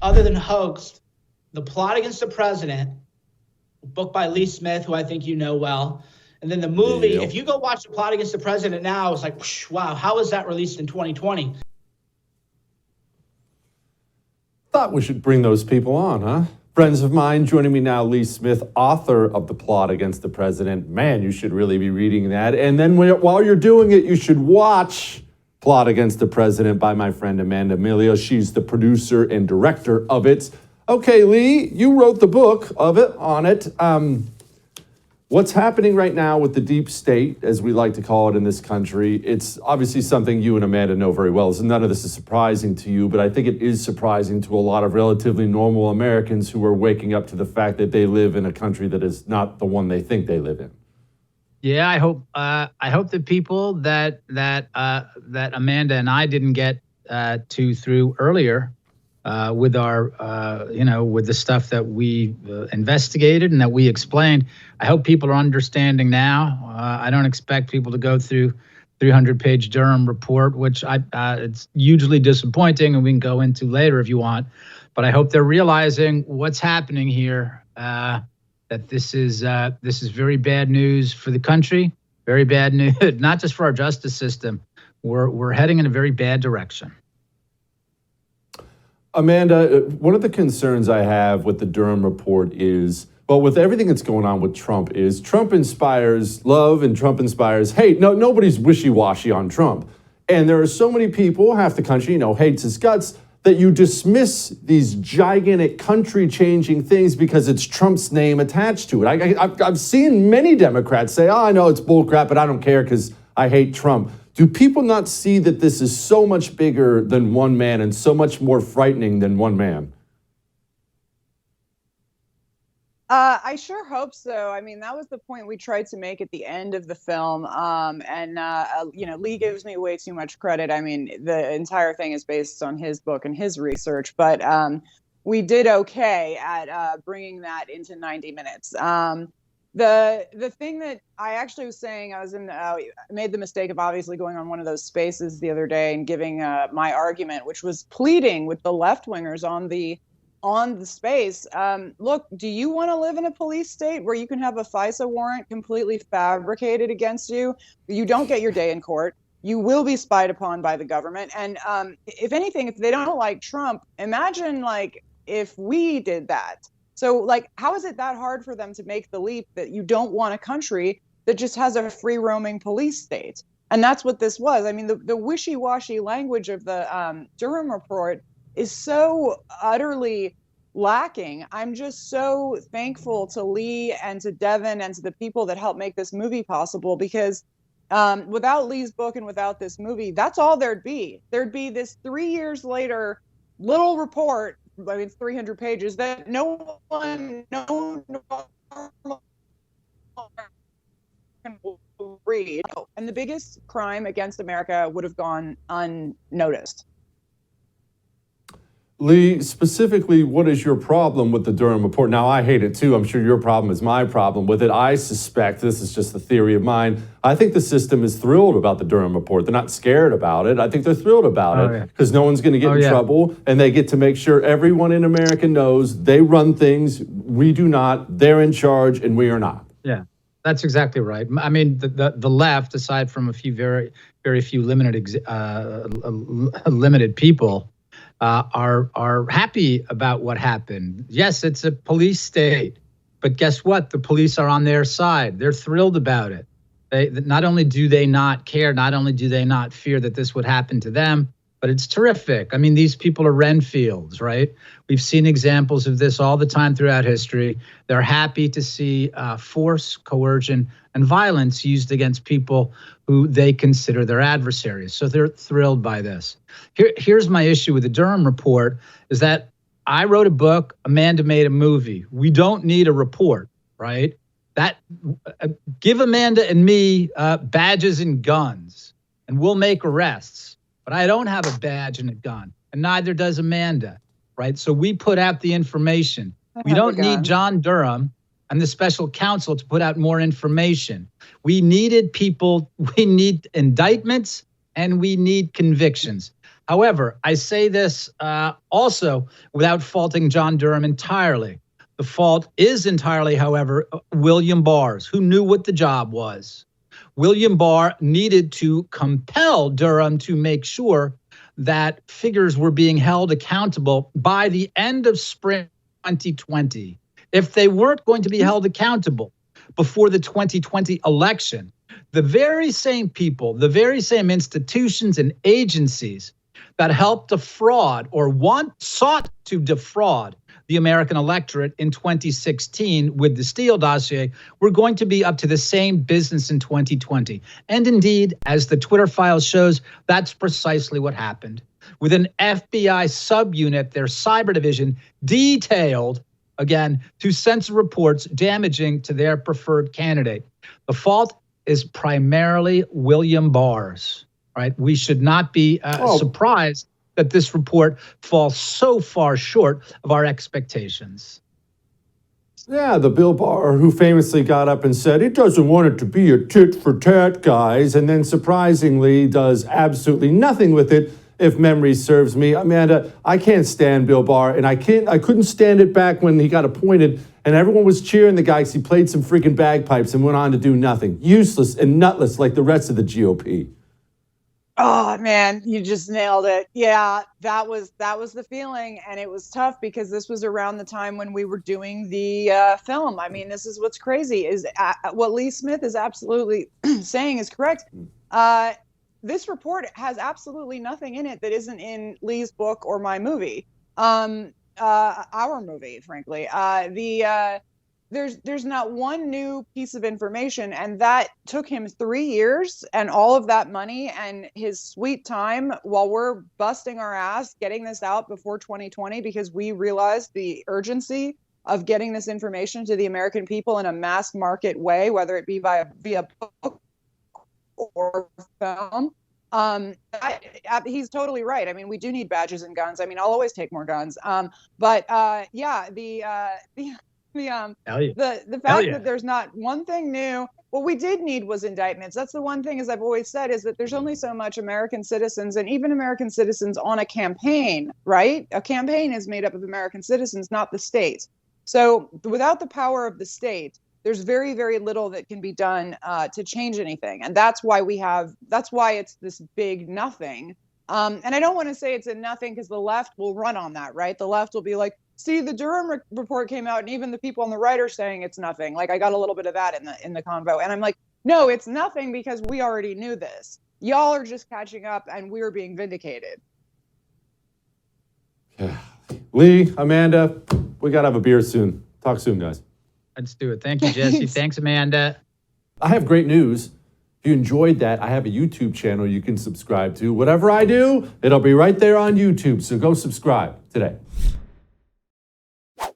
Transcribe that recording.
other than Hoaxed, The Plot Against the President, a book by Lee Smith, who I think you know well, and then the movie. Yep. If you go watch The Plot Against the President now, it's like, whoosh, wow, how was that released in 2020? Thought we should bring those people on, huh? Friends of mine, joining me now, Lee Smith, author of The Plot Against the President. Man, you should really be reading that. And then while you're doing it, you should watch Plot Against the President by my friend Amanda Milius. She's the producer and director of it. Okay, Lee, you wrote the book on it. What's happening right now with the deep state, as we like to call it in this country, it's obviously something you and Amanda know very well. So none of this is surprising to you, but I think it is surprising to a lot of relatively normal Americans who are waking up to the fact that they live in a country that is not the one they think they live in. Yeah, I hope the people that Amanda and I didn't get to through earlier with our, with the stuff that we investigated and that we explained. I hope people are understanding now. I don't expect people to go through 300-page Durham Report, which it's hugely disappointing, and we can go into later if you want. But I hope they're realizing what's happening here. That this is very bad news for the country, very bad news, not just for our justice system. We're heading in a very bad direction. Amanda, one of the concerns I have with the Durham Report is, well, with everything that's going on with Trump, is Trump inspires love and Trump inspires hate. No, nobody's wishy-washy on Trump. And there are so many people, half the country, hates his guts, that you dismiss these gigantic country-changing things because it's Trump's name attached to it. I've seen many Democrats say, I know it's bullcrap, but I don't care because I hate Trump. Do people not see that this is so much bigger than one man and so much more frightening than one man? I sure hope so. I mean, that was the point we tried to make at the end of the film. Lee gives me way too much credit. I mean, the entire thing is based on his book and his research, but we did okay at bringing that into 90 minutes. The thing that I actually was saying, I made the mistake of obviously going on one of those spaces the other day and giving my argument, which was pleading with the left-wingers on the space. Look, do you want to live in a police state where you can have a FISA warrant completely fabricated against you? You don't get your day in court. You will be spied upon by the government. And if anything, if they don't like Trump, imagine if we did that. So how is it that hard for them to make the leap that you don't want a country that just has a free roaming police state? And that's what this was. I mean, the wishy-washy language of the Durham Report is so utterly lacking. I'm just so thankful to Lee and to Devin and to the people that helped make this movie possible, because without Lee's book and without this movie, that's all there'd be. There'd be this 3 years later little report, I mean, it's 300 pages, that no normal can read. And the biggest crime against America would have gone unnoticed. Lee, specifically, what is your problem with the Durham Report? Now, I hate it too. I'm sure your problem is my problem with it. I suspect, this is just a theory of mine, I think the system is thrilled about the Durham Report. They're not scared about it. I think they're thrilled about it because no one's going to get in trouble, and they get to make sure everyone in America knows they run things. We do not. They're in charge, and we are not. Yeah, that's exactly right. I mean, the left, aside from a few very, very few limited people, are happy about what happened. Yes, it's a police state, but guess what? The police are on their side. They're thrilled about it. Not only do they not care, not only do they not fear that this would happen to them, but it's terrific. I mean, these people are Renfields, right? We've seen examples of this all the time throughout history. They're happy to see force, coercion, and violence used against people who they consider their adversaries. So they're thrilled by this. Here's my issue with the Durham Report is that I wrote a book, Amanda made a movie. We don't need a report, right? Give Amanda and me badges and guns, and we'll make arrests. But I don't have a badge and a gun, and neither does Amanda, right? So we put out the information. We don't need John Durham and the special counsel to put out more information. We needed people, we need indictments, and we need convictions. However, I say this also without faulting John Durham entirely. The fault is entirely, however, William Barr's, who knew what the job was. William Barr needed to compel Durham to make sure that figures were being held accountable by the end of spring 2020. If they weren't going to be held accountable before the 2020 election, the very same people, the very same institutions and agencies that helped defraud or sought to defraud the American electorate in 2016 with the Steele dossier, we're going to be up to the same business in 2020. And indeed, as the Twitter file shows, that's precisely what happened. With an FBI subunit, their cyber division detailed, again, to censor reports damaging to their preferred candidate. The fault is primarily William Barr's, right? We should not be surprised that this report falls so far short of our expectations. Yeah, the Bill Barr who famously got up and said, he doesn't want it to be a tit for tat, guys, and then surprisingly does absolutely nothing with it, if memory serves me. Amanda, I can't stand Bill Barr, and I couldn't stand it back when he got appointed, and everyone was cheering the guy because he played some freaking bagpipes and went on to do nothing. Useless and nutless like the rest of the GOP. Oh man, you just nailed it. Yeah, that was the feeling, and it was tough because this was around the time when we were doing the film. I mean, this is what's crazy is what Lee Smith is absolutely saying is correct. This report has absolutely nothing in it that isn't in Lee's book or my movie, our movie, frankly. There's not one new piece of information, and that took him 3 years and all of that money and his sweet time while we're busting our ass getting this out before 2020 because we realized the urgency of getting this information to the American people in a mass market way, whether it be via book or film. He's totally right. I mean, we do need badges and guns. I mean, I'll always take more guns. The fact that there's not one thing new. What we did need was indictments. That's the one thing, as I've always said, is that there's only so much American citizens, and even American citizens on a campaign, right? A campaign is made up of American citizens, not the state. So without the power of the state, there's very, very little that can be done to change anything. And that's why it's this big nothing. And I don't want to say it's a nothing because the left will run on that, right? The left will be like, see, the Durham report came out and even the people on the right are saying it's nothing. Like I got a little bit of that in the convo. And I'm like, no, it's nothing because we already knew this. Y'all are just catching up and we're being vindicated. Lee, Amanda, we got to have a beer soon. Talk soon, guys. Let's do it. Thank you, Jesse. Thanks, Amanda. I have great news. If you enjoyed that, I have a YouTube channel you can subscribe to. Whatever I do, it'll be right there on YouTube. So go subscribe today.